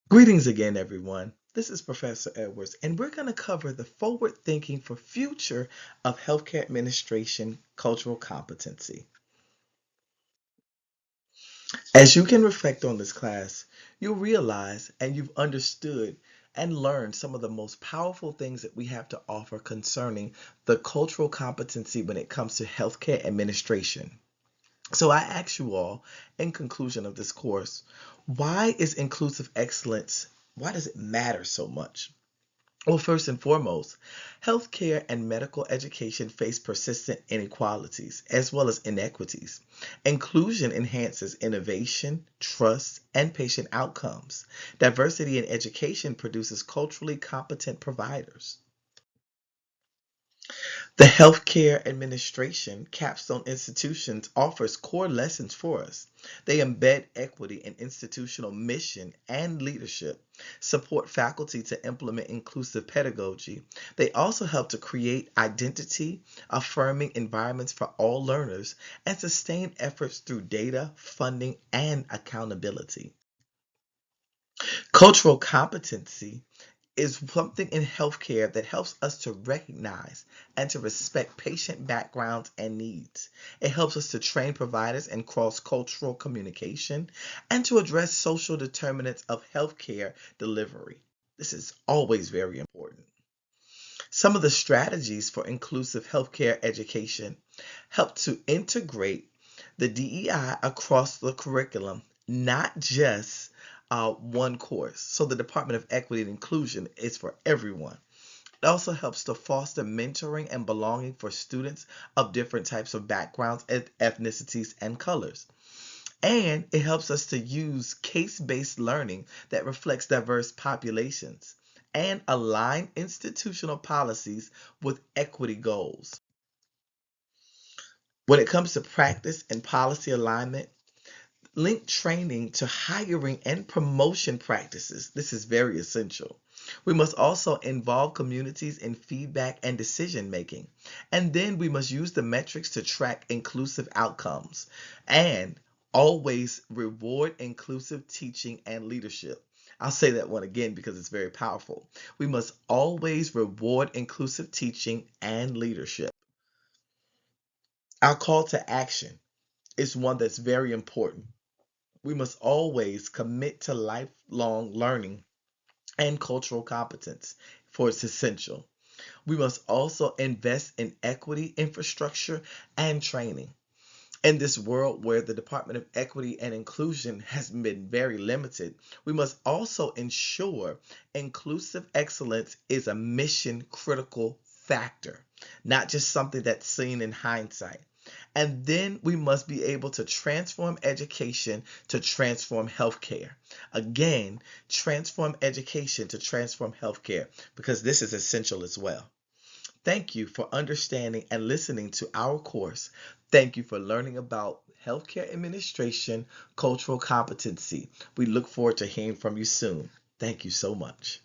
Greetings again, everyone. This is Professor Edwards, and we're going to cover the forward thinking for future of healthcare administration cultural competency. As you can reflect on this class, you'll realize and you've understood and learned some of the most powerful things that we have to offer concerning the cultural competency when it comes to healthcare administration. So I ask you all in conclusion of this course, why is inclusive excellence, why does it matter so much? Well, first and foremost, healthcare and medical education face persistent inequalities as well as inequities. Inclusion enhances innovation, trust, and patient outcomes. Diversity in education produces culturally competent providers. The Healthcare Administration Capstone Institutions offers core lessons for us. They embed equity in institutional mission and leadership, support faculty to implement inclusive pedagogy. They also help to create identity affirming environments for all learners and sustain efforts through data, funding, and accountability. Cultural competency is something in healthcare that helps us to recognize and to respect patient backgrounds and needs. It helps us to train providers in cross-cultural communication and to address social determinants of healthcare delivery. This is always very important. Some of the strategies for inclusive healthcare education help to integrate the DEI across the curriculum, not just one course. So the Department of Equity and Inclusion is for everyone. It also helps to foster mentoring and belonging for students of different types of backgrounds, ethnicities, and colors. And it helps us to use case-based learning that reflects diverse populations and align institutional policies with equity goals. When it comes to practice and policy alignment, link training to hiring and promotion practices. This is very essential. We must also involve communities in feedback and decision making. And then we must use the metrics to track inclusive outcomes and always reward inclusive teaching and leadership. I'll say that one again because it's very powerful. We must always reward inclusive teaching and leadership. Our call to action is one that's very important. We must always commit to lifelong learning and cultural competence, for it's essential. We must also invest in equity infrastructure and training. In this world where the Department of Equity and Inclusion has been very limited, we must also ensure inclusive excellence is a mission critical factor, not just something that's seen in hindsight. And then we must be able to transform education to transform healthcare. Again, transform education to transform healthcare because this is essential as well. Thank you for understanding and listening to our course. Thank you for learning about healthcare administration, cultural competency. We look forward to hearing from you soon. Thank you so much.